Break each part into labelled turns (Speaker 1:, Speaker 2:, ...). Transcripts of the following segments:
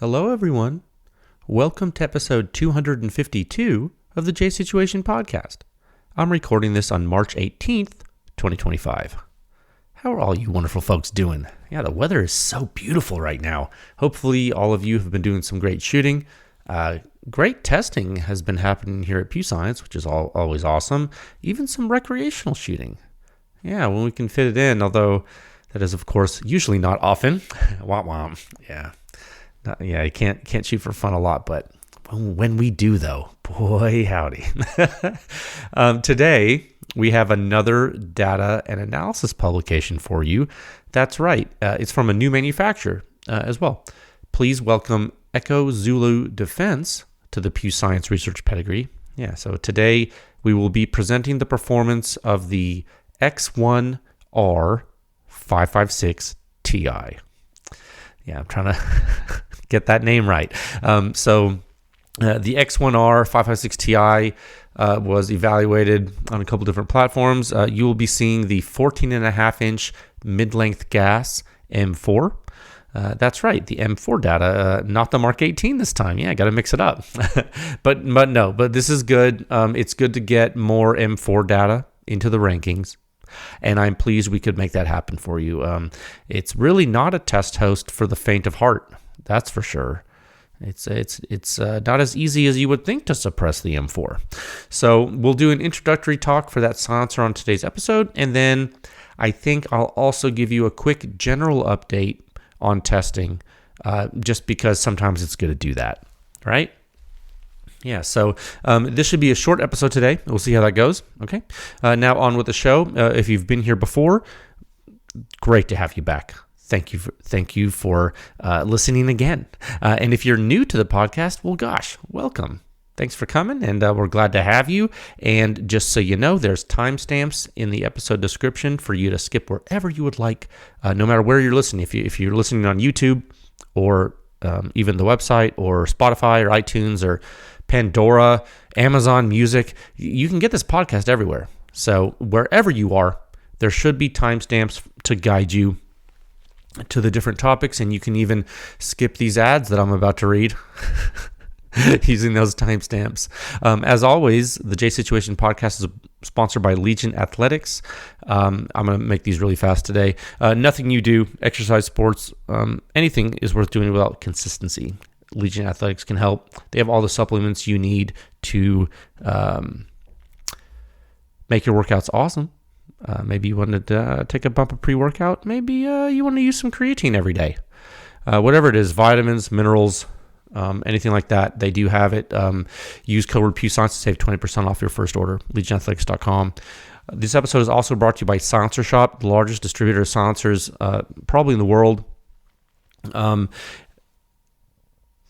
Speaker 1: Hello, everyone. Welcome to episode 252 of the J Situation Podcast. I'm recording this on March 18th, 2025. How are all you wonderful folks doing? Yeah, the weather is so beautiful right now. Hopefully, all of you have been doing some great shooting. Great testing has been happening here at PEW Science, which is always awesome. Even some recreational shooting. Yeah, when we can fit it in, although that is, of course, usually not often. Womp womp. Yeah, you can't shoot for fun a lot, but when we do, though, boy, howdy. Today, we have another data and analysis publication for you. That's right. It's from a new manufacturer as well. Please welcome Echo Zulu Defense to the PEW Science research pedigree. Yeah, so today we will be presenting the performance of the X1R556-Ti. Yeah, I'm trying to get that name right. The X1R556-Ti was evaluated on a couple different platforms. You will be seeing the 14.5-inch mid-length gas M4. That's right, the M4 data, not the Mark 18 this time. Yeah, got to mix it up. but this is good. It's good to get more M4 data into the rankings. And I'm pleased we could make that happen for you. It's really not a test host for the faint of heart. That's for sure. It's not as easy as you would think to suppress the M4. So we'll do an introductory talk for that silencer on today's episode. And then I think I'll also give you a quick general update on testing, just because sometimes it's good to do that, right? Yeah, so this should be a short episode today. We'll see how that goes. Okay. Now on with the show. If you've been here before, great to have you back. Thank you for listening again. And if you're new to the podcast, well, gosh, welcome. Thanks for coming, and we're glad to have you. And just so you know, there's timestamps in the episode description for you to skip wherever you would like, no matter where you're listening. If you're listening on YouTube or even the website or Spotify or iTunes or Pandora, Amazon Music, you can get this podcast everywhere. So wherever you are, there should be timestamps to guide you to the different topics, and you can even skip these ads that I'm about to read using those timestamps. As always, the J Situation Podcast is sponsored by Legion Athletics. I'm going to make these really fast today. Nothing you do, exercise, sports, anything is worth doing without consistency. Legion Athletics can help. They have all the supplements you need to make your workouts awesome. Maybe you want to take a bump of pre-workout. Maybe you want to use some creatine every day. Whatever it is, vitamins, minerals, anything like that, they do have it. Use code word PEW Science to save 20% off your first order. LegionAthletics.com. This episode is also brought to you by Silencer Shop, the largest distributor of silencers probably in the world.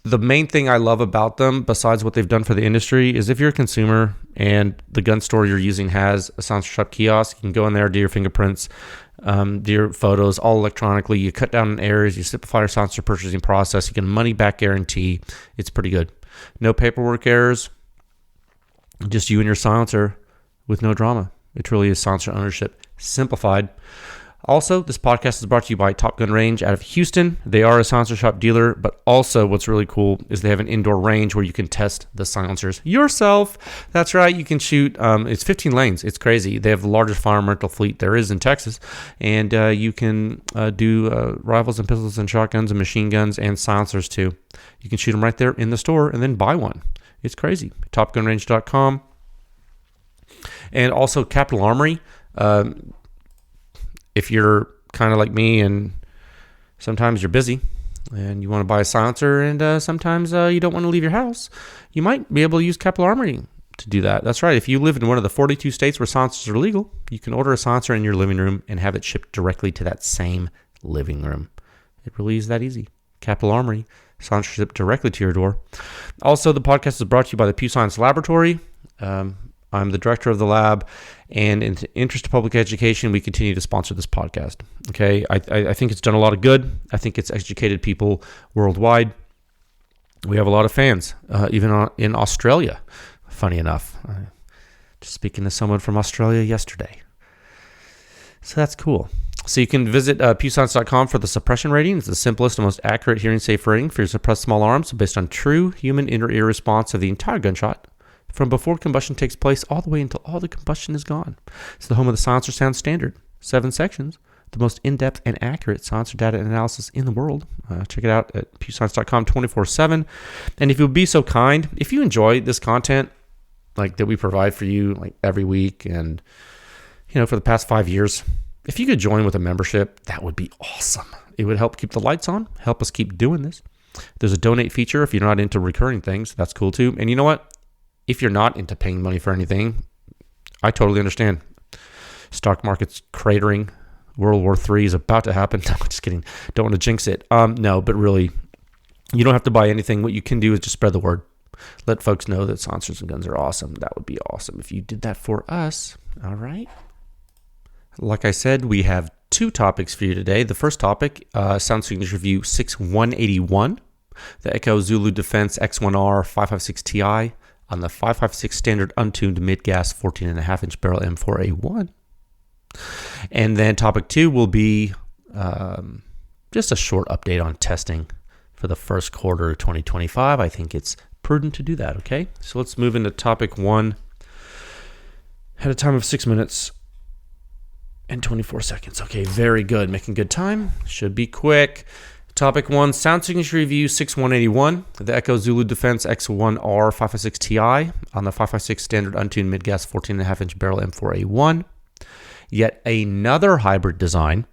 Speaker 1: The main thing I love about them, besides what they've done for the industry, is if you're a consumer and the gun store you're using has a Silencer Shop kiosk, you can go in there, do your fingerprints, do your photos all electronically. You cut down on errors, you simplify your silencer purchasing process, you get a money back guarantee. It's pretty good. No paperwork errors, just you and your silencer with no drama. It truly is silencer ownership simplified. Also, this podcast is brought to you by Top Gun Range out of Houston. They are a silencer shop dealer, but also what's really cool is they have an indoor range where you can test the silencers yourself. That's right, you can shoot. It's 15 lanes. It's crazy. They have the largest firearm rental fleet there is in Texas, and you can do rifles and pistols and shotguns and machine guns and silencers too. You can shoot them right there in the store and then buy one. It's crazy. TopGunRange.com. And also Capital Armory. If you're kind of like me and sometimes you're busy and you want to buy a silencer and sometimes you don't want to leave your house, you might be able to use Capital Armory to do that. That's right. If you live in one of the 42 states where silencers are legal, you can order a silencer in your living room and have it shipped directly to that same living room. It really is that easy. Capital Armory, silencer shipped directly to your door. Also, the podcast is brought to you by the PEW Science Laboratory. I'm the director of the lab, and in the interest of public education, we continue to sponsor this podcast. Okay, I think it's done a lot of good. I think it's educated people worldwide. We have a lot of fans, even in Australia. Funny enough, just speaking to someone from Australia yesterday. So that's cool. So you can visit pewscience.com for the suppression rating. It's the simplest and most accurate hearing safe rating for your suppressed small arms based on true human inner ear response of the entire gunshot from before combustion takes place all the way until all the combustion is gone. It's the home of the silencer sound standard. 7 sections, the most in-depth and accurate silencer data analysis in the world. Check it out at pewscience.com 24/7. And if you'll be so kind, if you enjoy this content like that we provide for you like every week and for the past 5 years, if you could join with a membership, that would be awesome. It would help keep the lights on, help us keep doing this. There's a donate feature if you're not into recurring things. That's cool too. And you know what? If you're not into paying money for anything, I totally understand. Stock market's cratering. World War III is about to happen. No, just kidding. Don't want to jinx it. No, but really, you don't have to buy anything. What you can do is just spread the word. Let folks know that silencers and guns are awesome. That would be awesome if you did that for us. All right. Like I said, we have 2 topics for you today. The first topic, Sound Signature Review 6181, the Echo Zulu Defense X1R556-Ti on the 556 standard untuned mid-gas 14.5-inch barrel M4A1. And then topic 2 will be just a short update on testing for the first quarter of 2025. I think it's prudent to do that, okay? So let's move into topic 1 at a time of 6 minutes and 24 seconds. Okay, very good. Making good time. Should be quick. Topic 1, Sound Signature Review 6181, the Echo Zulu Defense X1R556-Ti on the 556 standard untuned mid-gas 14.5-inch barrel M4A1. Yet another hybrid design.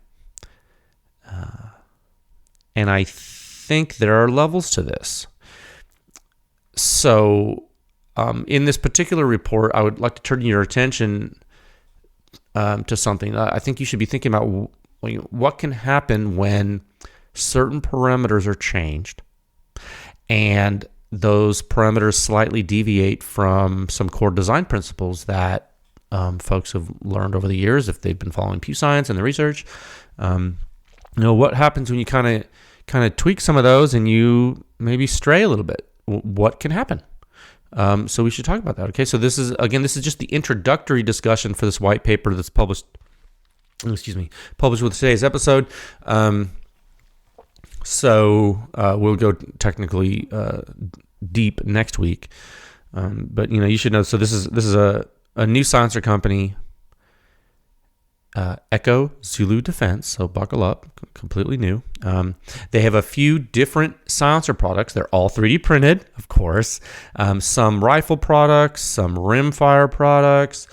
Speaker 1: And I think there are levels to this. So in this particular report, I would like to turn your attention to something. I think you should be thinking about what can happen when certain parameters are changed and those parameters slightly deviate from some core design principles that folks have learned over the years if they've been following PEW Science and the research. What happens when you kind of tweak some of those and you maybe stray a little bit? What can happen? So we should talk about that. Okay, so this is just the introductory discussion for this white paper that's published with today's episode. So we'll go technically deep next week. But you should know. So this is a new silencer company, Echo Zulu Defense. So buckle up, completely new. They have a few different silencer products. They're all 3D printed, of course. Some rifle products, some rimfire products.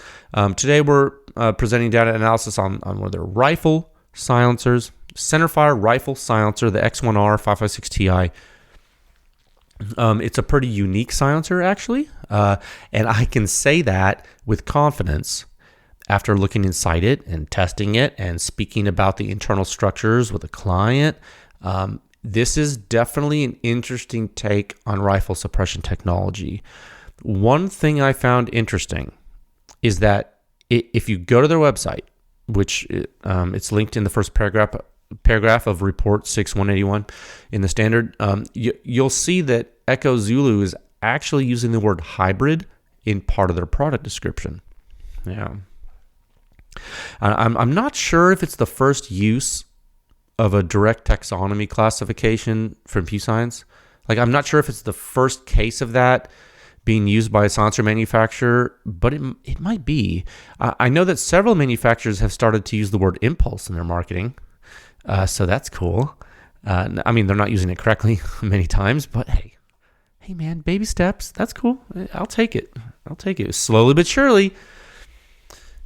Speaker 1: Today we're presenting data analysis on one of their rifle silencers, centerfire rifle silencer, the X1R556-Ti. It's a pretty unique silencer, actually, and I can say that with confidence after looking inside it and testing it and speaking about the internal structures with a client. This is definitely an interesting take on rifle suppression technology. One thing I found interesting is that if you go to their website, which it's linked in the first paragraph of report 6181 in the standard, you'll see that Echo Zulu is actually using the word hybrid in part of their product description. Yeah. I'm not sure if it's the first use of a direct taxonomy classification from PEW Science. I'm not sure if it's the first case of that being used by a silencer manufacturer, but it might be. I know that several manufacturers have started to use the word impulse in their marketing, so that's cool. I mean, they're not using it correctly many times, but hey man, baby steps. That's cool. I'll take it. Slowly but surely,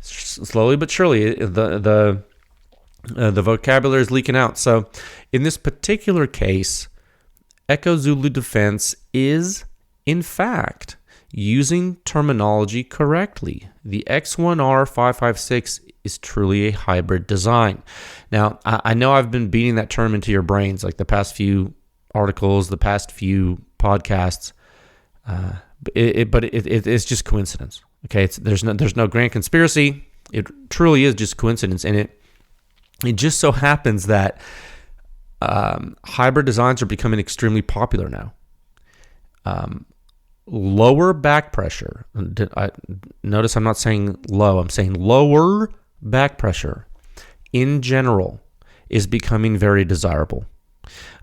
Speaker 1: the vocabulary is leaking out. So in this particular case, Echo Zulu Defense is, in fact, using terminology correctly. The X1R556 is truly a hybrid design. Now, I know I've been beating that term into your brains like the past few articles, the past few podcasts, but it's just coincidence. Okay, there's no grand conspiracy. It truly is just coincidence, and it just so happens that hybrid designs are becoming extremely popular now. Lower back pressure. Notice I'm not saying low. I'm saying lower back pressure in general is becoming very desirable.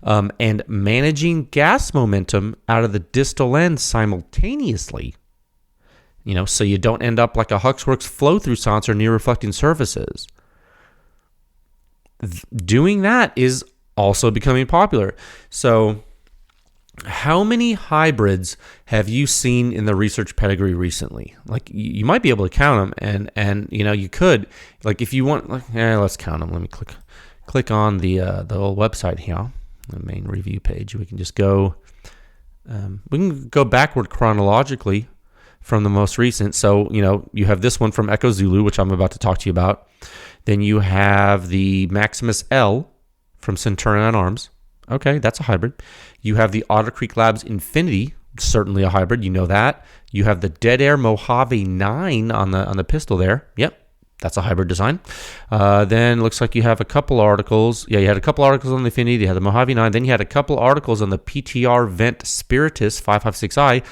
Speaker 1: And managing gas momentum out of the distal end simultaneously, so you don't end up like a Huxworks flow-through silencer near reflecting surfaces. Doing that is also becoming popular. So how many hybrids have you seen in the research pedigree recently? Like you might be able to count them, and you could, like if you want, let's count them. Let me click on the old website here, the main review page. We can just go. We can go backward chronologically from the most recent. So you have this one from Echo Zulu, which I'm about to talk to you about. Then you have the Maximus L from Centurion Arms. Okay, that's a hybrid. You have the Otter Creek Labs Infinity, certainly a hybrid. You know that. You have the Dead Air Mojave 9 on the pistol there. Yep, that's a hybrid design. Then looks like you have a couple articles. Yeah, you had a couple articles on the Infinity. You had the Mojave 9. Then you had a couple articles on the PTR Vent Spiritus 556i.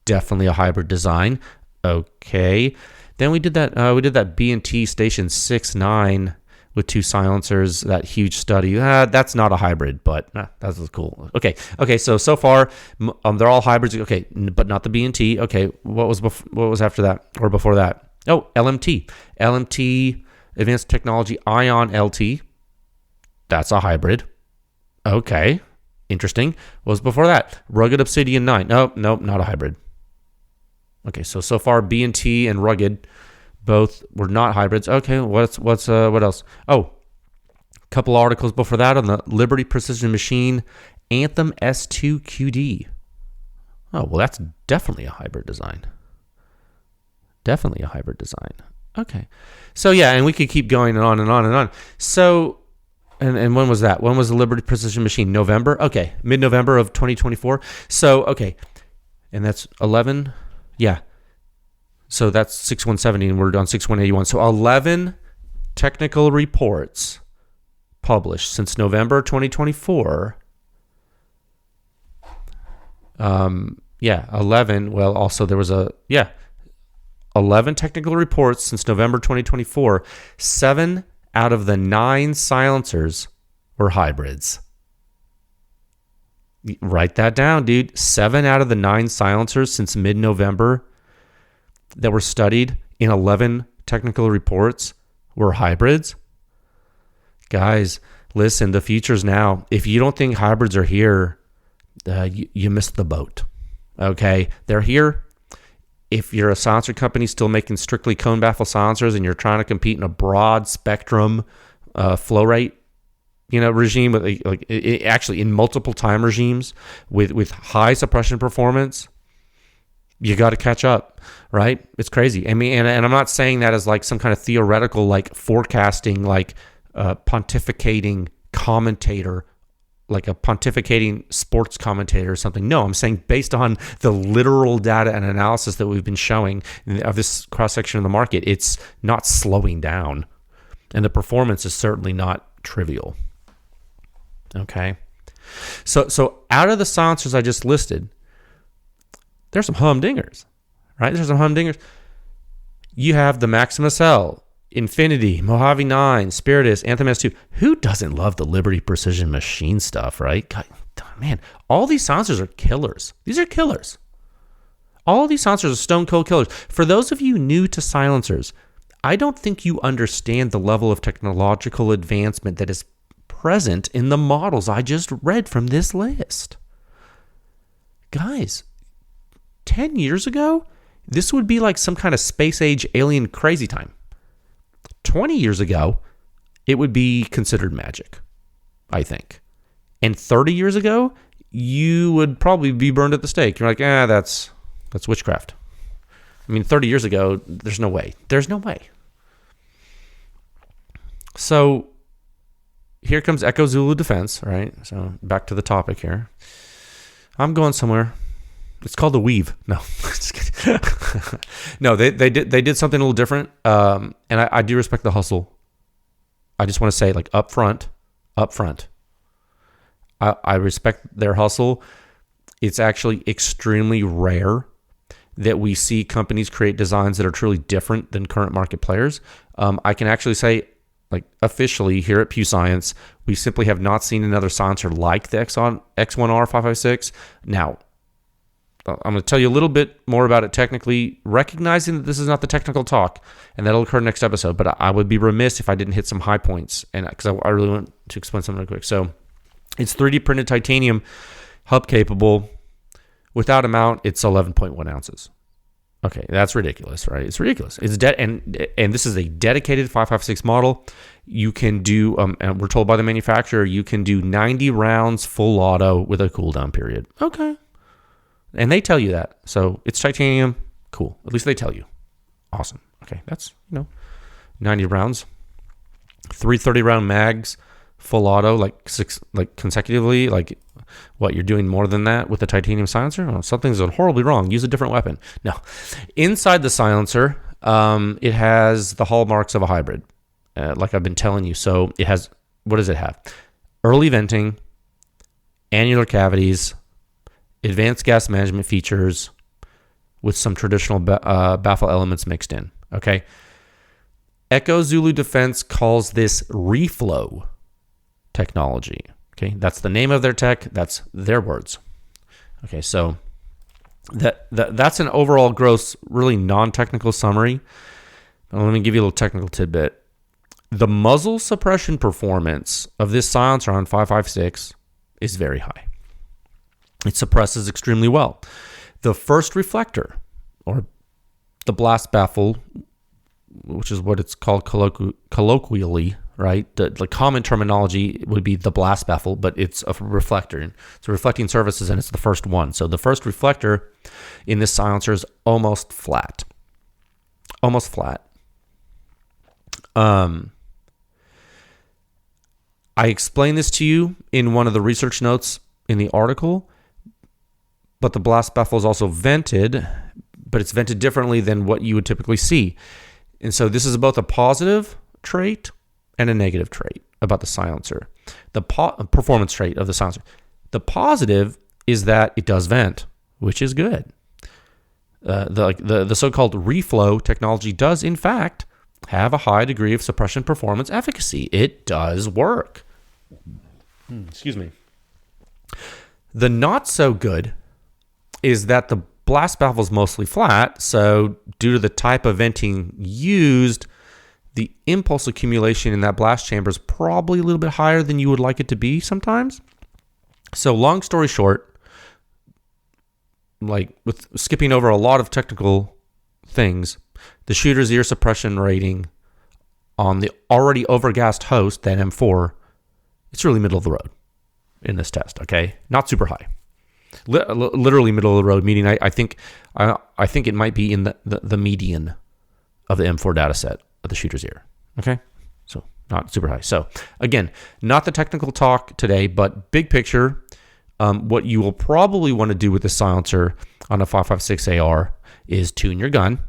Speaker 1: Definitely a hybrid design. Okay. Then we did that B&T Station 6.9 with 2 silencers, that huge study. That's not a hybrid, but that's cool. Okay. So far, they're all hybrids. Okay, but not the B&T. Okay, what was after that or before that? Oh, LMT, Advanced Technology Ion LT. That's a hybrid. Okay, interesting. What was before that? Rugged Obsidian 9. Nope, not a hybrid. Okay, so far B&T and Rugged both were not hybrids. Okay, what else? Oh, a couple articles before that on the Liberty Precision Machine Anthem S2 QD. Oh, well, that's definitely a hybrid design. Okay. So yeah, and we could keep going on and on and on. So, and when was that? When was the Liberty Precision Machine? November? Okay, mid-November of 2024. So, okay, and that's 11. Yeah. So that's 6170 and we're on 6181. So 11 technical reports published since November 2024. 11. Well, also there was 11 technical reports since November 2024. 7 out of the 9 silencers were hybrids. Write that down, dude. 7 out of the 9 silencers since mid-November that were studied in 11 technical reports were hybrids. Guys, listen, the future's now. If you don't think hybrids are here, you missed the boat. Okay, they're here. If you're a silencer company still making strictly cone baffle silencers and you're trying to compete in a broad spectrum flow rate regime, with actually in multiple time regimes with high suppression performance, you got to catch up, right? It's crazy. I mean, and I'm not saying that as like some kind of theoretical, like forecasting, like pontificating commentator, like a pontificating sports commentator or something. No, I'm saying based on the literal data and analysis that we've been showing of this cross-section of the market, it's not slowing down. And the performance is certainly not trivial. Okay. So out of the silencers I just listed, there's some humdingers, right? You have the Maximus L, Infinity, Mojave 9, Spiritus, Anthem S2. Who doesn't love the Liberty Precision Machine stuff, right? God, man, all these silencers are killers. These are killers. All of these silencers are stone cold killers. For those of you new to silencers, I don't think you understand the level of technological advancement that is present in the models I just read from this list. Guys, 10 years ago, this would be like some kind of space age alien crazy time. 20 years ago, it would be considered magic, I think. And 30 years ago, you would probably be burned at the stake. You're like, that's witchcraft. I mean, 30 years ago, there's no way. So here comes Echo Zulu Defense, right? So back to the topic here. I'm going somewhere. It's called the weave. No, just kidding. No, they did something a little different. And I do respect the hustle. I just want to say, like, up front. I respect their hustle. It's actually extremely rare that we see companies create designs that are truly different than current market players. I can actually say like officially here at PEW Science, we simply have not seen another silencer like the X1R556. Now, I'm going to tell you a little bit more about it technically, recognizing that this is not the technical talk, and that'll occur next episode. But I would be remiss if I didn't hit some high points, and because I really want to explain something real quick. So, it's 3D printed titanium, hub capable. Without a mount, it's 11.1 ounces. Okay, that's ridiculous, right? It's ridiculous. It's and this is a dedicated 5.56 model. You can do, and we're told by the manufacturer, you can do 90 rounds full auto with a cooldown period. Okay. And they tell you that. So it's titanium. Cool. At least they tell you. Awesome. Okay. That's, 90 rounds. 3 30-round mags, full auto, like consecutively. Like, what, you're doing more than that with the titanium silencer? Oh, something's horribly wrong. Use a different weapon. No. Inside the silencer, it has the hallmarks of a hybrid, like I've been telling you. So it has, what does it have? Early venting, annular cavities, advanced gas management features with some traditional baffle elements mixed in. Okay. Echo Zulu Defense calls this reflow technology. Okay. That's the name of their tech. That's their words. Okay. So that's an overall gross, really non-technical summary. Let me give you a little technical tidbit. The muzzle suppression performance of this silencer on 5.56 is very high. It suppresses extremely well. The first reflector, or the blast baffle, which is what it's called colloquially, right? The common terminology would be the blast baffle, but it's a reflector. It's a reflecting surfaces, and it's the first one. So the first reflector in this silencer is almost flat. Almost flat. I explained this to you in one of the research notes in the article. But the blast baffle is also vented, but it's vented differently than what you would typically see. And so this is both a positive trait and a negative trait about the silencer. The performance trait of the silencer. The positive is that it does vent, which is good. The so-called reflow technology does, in fact, have a high degree of suppression performance efficacy. It does work. Excuse me. The not so good is that the blast baffle is mostly flat, so due to the type of venting used, the impulse accumulation in that blast chamber is probably a little bit higher than you would like it to be sometimes. So long story short, like with skipping over a lot of technical things, the shooter's ear suppression rating on the already overgassed host, that M4, it's really middle of the road in this test, okay? Not super high. Literally middle of the road, meaning I think it might be in the median of the M4 data set of the shooter's ear. Okay, so not super high. So again, not the technical talk today, but big picture, what you will probably want to do with the silencer on a 5.56 AR is tune your gun.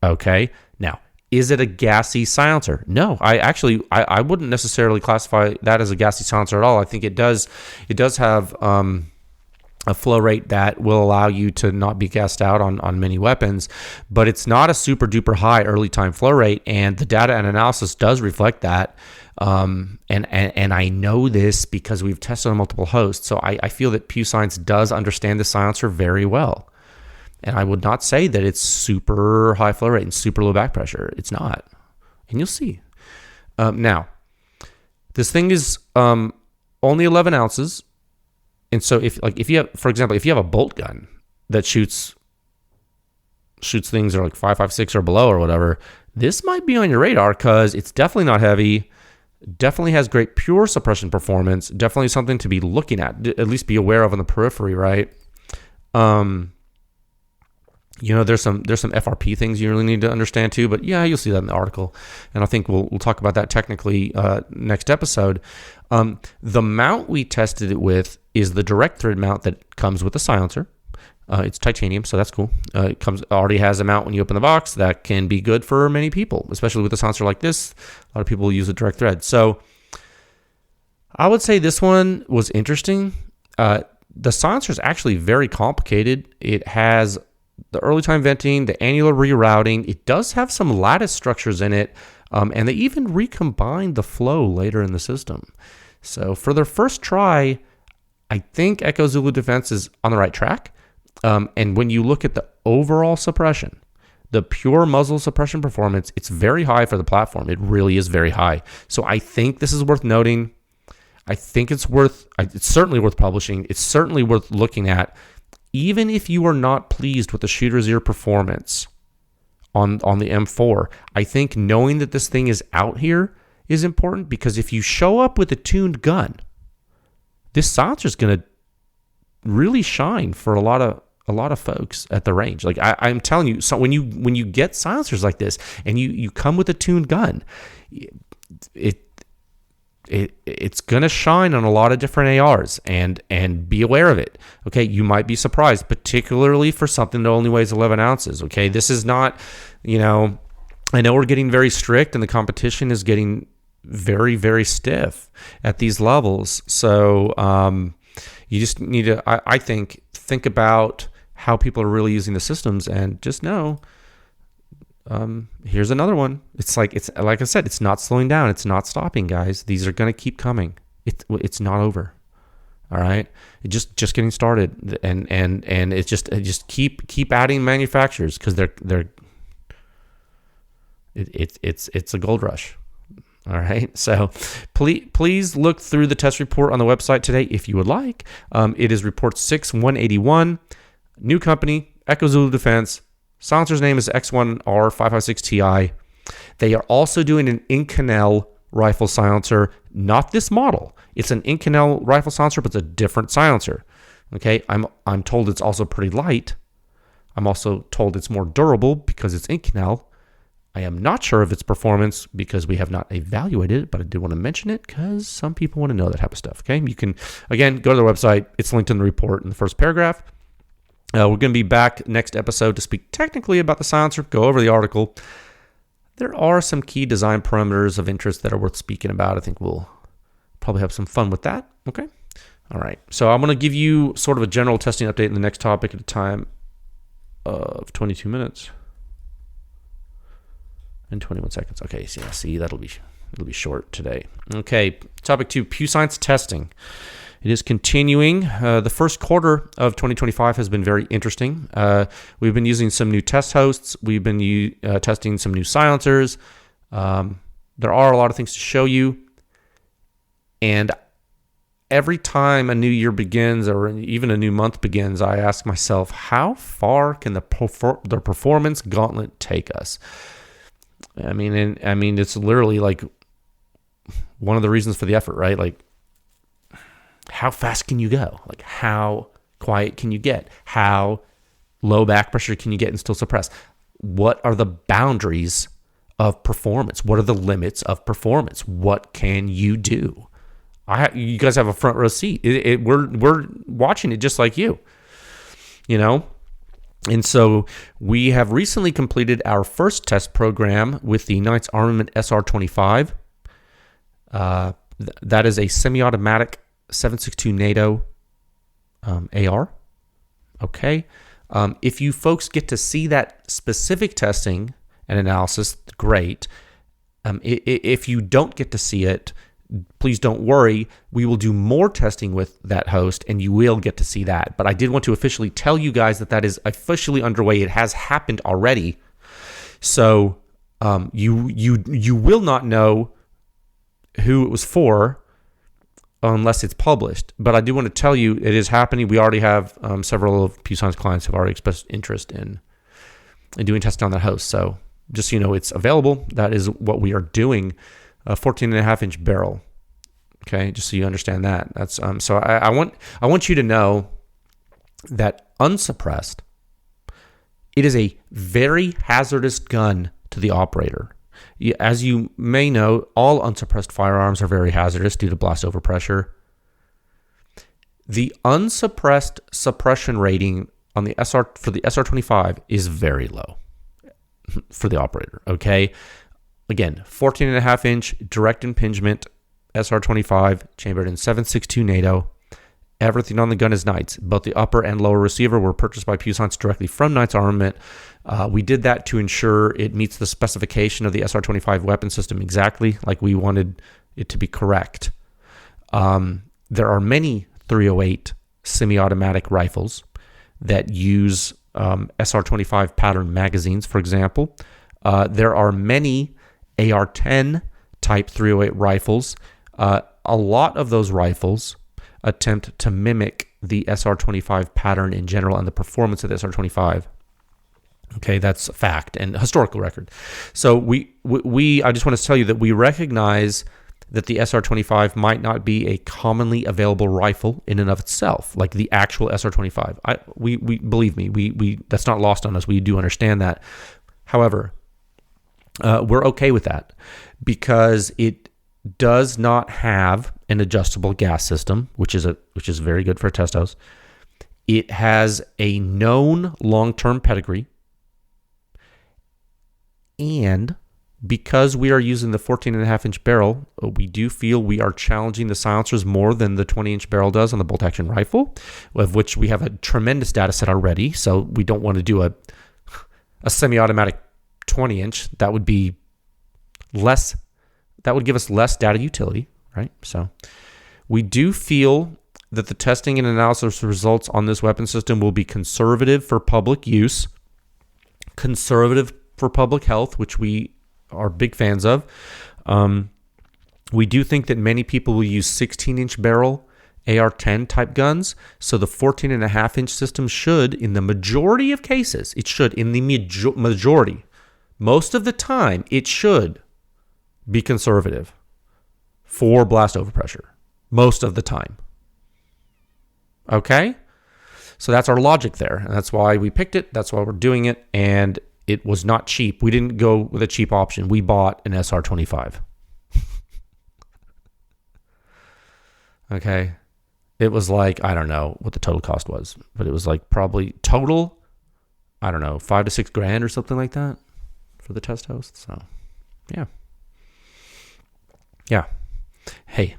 Speaker 1: Okay, now is it a gassy silencer? No, I wouldn't necessarily classify that as a gassy silencer at all. I think it does have a flow rate that will allow you to not be gassed out on many weapons, but it's not a super duper high early time flow rate, and the data and analysis does reflect that. And I know this because we've tested on multiple hosts, so I feel that PEW Science does understand the silencer very well. And I would not say that it's super high flow rate and super low back pressure. It's not, and you'll see. Now, this thing is only 11 ounces. And so if you have, for example, if you have a bolt gun that shoots things that are like 5.56 or below or whatever, this might be on your radar because it's definitely not heavy, definitely has great pure suppression performance, definitely something to be looking at least be aware of on the periphery, right? There's some FRP things you really need to understand too, but yeah, you'll see that in the article, and I think we'll talk about that technically next episode. The mount we tested it with is the direct thread mount that comes with the silencer. It's titanium, so that's cool. It already has a mount when you open the box that can be good for many people, especially with a silencer like this. A lot of people use a direct thread. So I would say this one was interesting. The silencer is actually very complicated. It has the early time venting, the annular rerouting. It does have some lattice structures in it. And they even recombined the flow later in the system. So for their first try, I think Echo Zulu Defense is on the right track. And when you look at the overall suppression, the pure muzzle suppression performance, it's very high for the platform. It really is very high. So I think this is worth noting. I think it's certainly worth publishing. It's certainly worth looking at. Even if you are not pleased with the shooter's ear performance on the M4, I think knowing that this thing is out here is important, because if you show up with a tuned gun, this silencer is going to really shine for a lot of folks at the range. Like I'm telling you, so when you get silencers like this and you come with a tuned gun, it's going to shine on a lot of different ARs, and be aware of it. Okay, you might be surprised, particularly for something that only weighs 11 ounces. Okay, this is not, I know we're getting very strict and the competition is getting very, very stiff at these levels. So you just need to, I think about how people are really using the systems, and just know, here's another one. It's like I said, it's not slowing down. It's not stopping, guys. These are going to keep coming. It's not over. All right. It's just getting started. And it's just keep adding manufacturers, because it's a gold rush. All right. So please look through the test report on the website today if you would like. It is report 6181, new company, Echo Zulu Defense. Silencer's name is X1R556-Ti. They are also doing an Inconel rifle silencer, not this model. It's an Inconel rifle silencer, but it's a different silencer. Okay, I'm told it's also pretty light. I'm also told it's more durable because it's Inconel. I am not sure of its performance because we have not evaluated it, but I did want to mention it because some people want to know that type of stuff. Okay, you can, again, go to the website. It's linked in the report in the first paragraph. We're going to be back next episode to speak technically about the silencer, go over the article. There are some key design parameters of interest that are worth speaking about. I think we'll probably have some fun with that. Okay. All right. So I'm going to give you sort of a general testing update in the next topic at a time of 22 minutes and 21 seconds. Okay. So yeah, see, it'll be short today. Okay. Topic 2, PEW Science testing. It is continuing. The first quarter of 2025 has been very interesting. We've been using some new test hosts. We've been testing some new silencers. There are a lot of things to show you. And every time a new year begins, or even a new month begins, I ask myself, how far can the performance gauntlet take us? I mean, it's literally like one of the reasons for the effort, right? Like, how fast can you go? Like, how quiet can you get? How low back pressure can you get and still suppress? What are the boundaries of performance? What are the limits of performance? What can you do? You guys have a front row seat. We're watching it just like you, And so we have recently completed our first test program with the Knights Armament SR25. That is a semi-automatic 7.62 NATO AR. Okay. If you folks get to see that specific testing and analysis, great. If you don't get to see it, please don't worry. We will do more testing with that host, and you will get to see that. But I did want to officially tell you guys that is officially underway. It has happened already. So you will not know who it was for unless it's published. But I do want to tell you it is happening. We already have several of PEW Science clients have already expressed interest in doing testing on that host. So just so you know, it's available. That is what we are doing. A 14.5-inch barrel. Okay, just so you understand that. That's so I want you to know that unsuppressed, it is a very hazardous gun to the operator. As you may know, all unsuppressed firearms are very hazardous due to blast overpressure. The unsuppressed suppression rating on the for the SR25 is very low for the operator. Okay. Again, 14.5-inch direct impingement SR25 chambered in 7.62 NATO. Everything on the gun is Knights. Both the upper and lower receiver were purchased by PEW Science directly from Knights Armament. We did that to ensure it meets the specification of the SR-25 weapon system exactly like we wanted it to be correct. There are many 308 semi-automatic rifles that use SR-25 pattern magazines, for example. There are many AR-10 type 308 rifles. A lot of those rifles attempt to mimic the SR-25 pattern in general and the performance of the SR-25. Okay, that's a fact and historical record. So I just want to tell you that we recognize that the SR-25 might not be a commonly available rifle in and of itself, like the actual SR-25. We believe me, we that's not lost on us. We do understand that. However, we're okay with that because it does not have an adjustable gas system, which is very good for a test house. It has a known long-term pedigree, and because we are using the 14.5-inch barrel, we do feel we are challenging the silencers more than the 20-inch barrel does on the bolt-action rifle, of which we have a tremendous data set already. So we don't want to do a semi-automatic 20-inch. That would be less. That would give us less data utility, right? So we do feel that the testing and analysis results on this weapon system will be conservative for public use, conservative for public health, which we are big fans of. We do think that many people will use 16-inch barrel AR-10 type guns. So the 14.5-inch system should, in the majority of cases, majority, most of the time, it should be conservative for blast overpressure. Most of the time. Okay? So that's our logic there. And that's why we picked it. That's why we're doing it. And it was not cheap. We didn't go with a cheap option. We bought an SR-25. Okay. It was like, I don't know what the total cost was, but it was like probably total, I don't know, $5,000 to $6,000 or something like that for the test house. So, yeah. Yeah. Hey,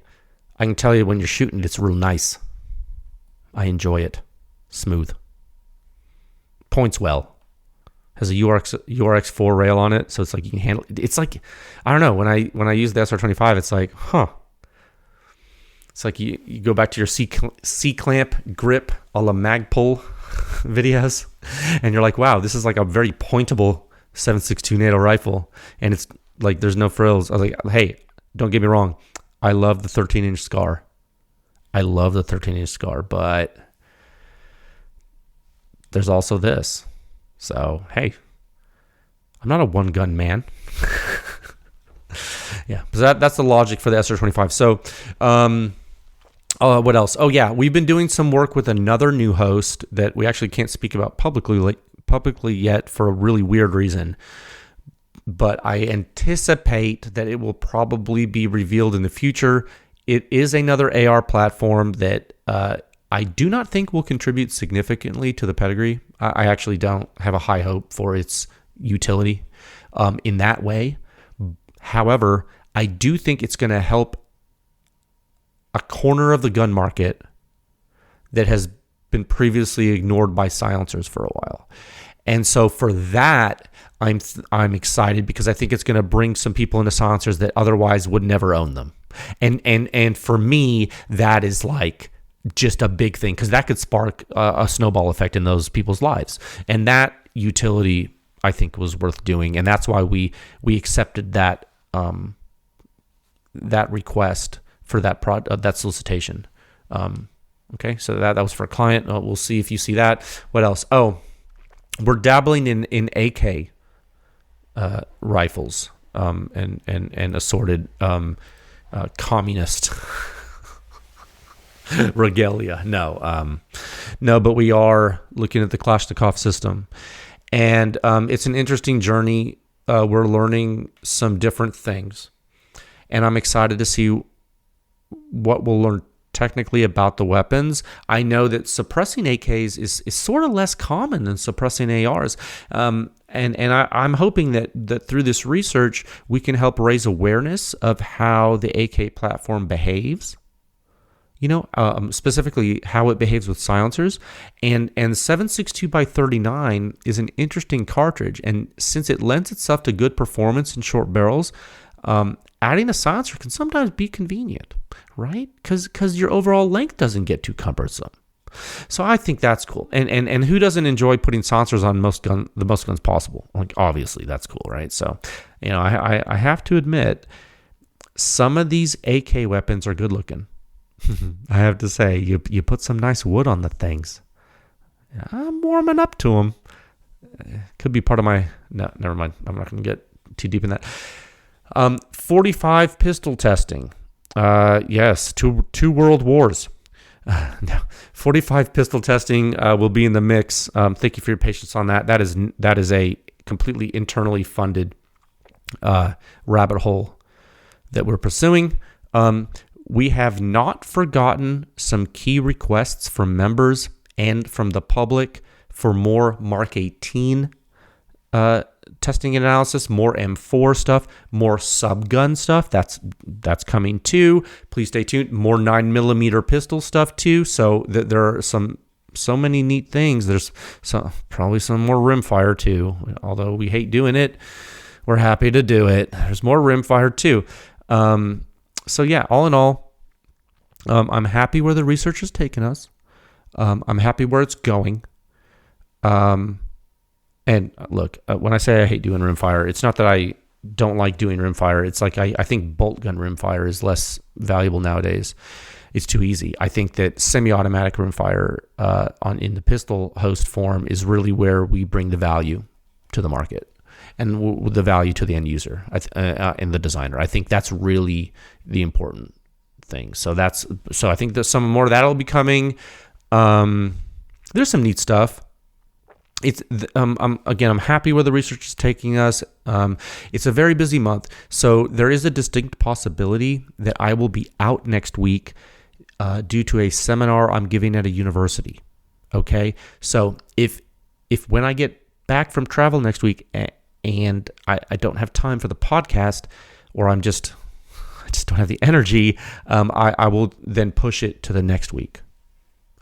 Speaker 1: I can tell you when you're shooting, it's real nice. I enjoy it. Smooth. Points well. Has a URX4 rail on it, so it's like you can handle it. It's like, I don't know, when I use the SR-25, it's like, it's like you go back to your C-clamp grip a la Magpul videos, and you're like, wow, this is like a very pointable 7.62 NATO rifle, and it's like there's no frills. I was like, hey, don't get me wrong, I love the 13-inch scar. But there's also this. So, hey, I'm not a one-gun man. Yeah, so that's the logic for the SR-25. So, what else? Oh, yeah, we've been doing some work with another new host that we actually can't speak about publicly yet for a really weird reason. But I anticipate that it will probably be revealed in the future. It is another AR platform that I do not think will contribute significantly to the pedigree. I actually don't have a high hope for its utility in that way. However, I do think it's going to help a corner of the gun market that has been previously ignored by silencers for a while. And so for that, I'm excited because I think it's going to bring some people into silencers that otherwise would never own them. And for me, that is like just a big thing because that could spark a snowball effect in those people's lives. And that utility, I think, was worth doing. And that's why we accepted that that request for that solicitation. Okay, so that was for a client. We'll see if you see that. What else? Oh, we're dabbling in AK rifles and assorted communist regalia. No, but we are looking at the Kalashnikov system, and it's an interesting journey. We're learning some different things, and I'm excited to see what we'll learn technically about the weapons. I know that suppressing AKs is sort of less common than suppressing ARs. And I'm hoping that through this research, we can help raise awareness of how the AK platform behaves, specifically how it behaves with silencers. And 7.62x39 is an interesting cartridge. And since it lends itself to good performance in short barrels, adding a silencer can sometimes be convenient, right? Because your overall length doesn't get too cumbersome. So I think that's cool. And who doesn't enjoy putting silencers on the most guns possible? Like, obviously that's cool, right? So, I have to admit, some of these AK weapons are good looking. I have to say, you put some nice wood on the things. I'm warming up to them. Could be part of my... No, never mind. I'm not going to get too deep in that. 45 pistol testing. Yes, two world wars. No, 45 pistol testing will be in the mix. Thank you for your patience on that. That is a completely internally funded rabbit hole that we're pursuing. We have not forgotten some key requests from members and from the public for more Mark 18 testing and analysis, more M4 stuff, more subgun stuff. That's coming too. Please stay tuned. More 9mm pistol stuff too. So there are so many neat things. There's probably some more rimfire too. Although we hate doing it, we're happy to do it. There's more rimfire too. So yeah, all in all, I'm happy where the research has taken us. I'm happy where it's going. And look, when I say I hate doing rimfire, it's not that I don't like doing rimfire. It's like I think bolt gun rimfire is less valuable nowadays. It's too easy. I think that semi-automatic rimfire in the pistol host form is really where we bring the value to the market and the value to the end user and the designer. I think that's really the important thing. So I think that some more of that will be coming. There's some neat stuff. I'm happy where the research is taking us. It's a very busy month, so there is a distinct possibility that I will be out next week due to a seminar I'm giving at a university. Okay, so if when I get back from travel next week and I don't have time for the podcast, or I just don't have the energy, I will then push it to the next week.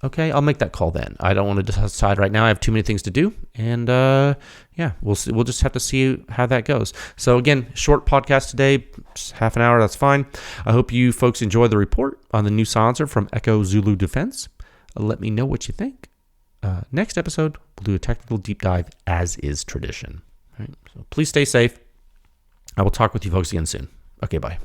Speaker 1: Okay, I'll make that call then. I don't want to decide right now. I have too many things to do, and we'll see. We'll just have to see how that goes. So again, short podcast today, just half an hour. That's fine. I hope you folks enjoy the report on the new silencer from Echo Zulu Defense. Let me know what you think. Next episode, we'll do a technical deep dive, as is tradition. All right, so please stay safe. I will talk with you folks again soon. Okay, bye.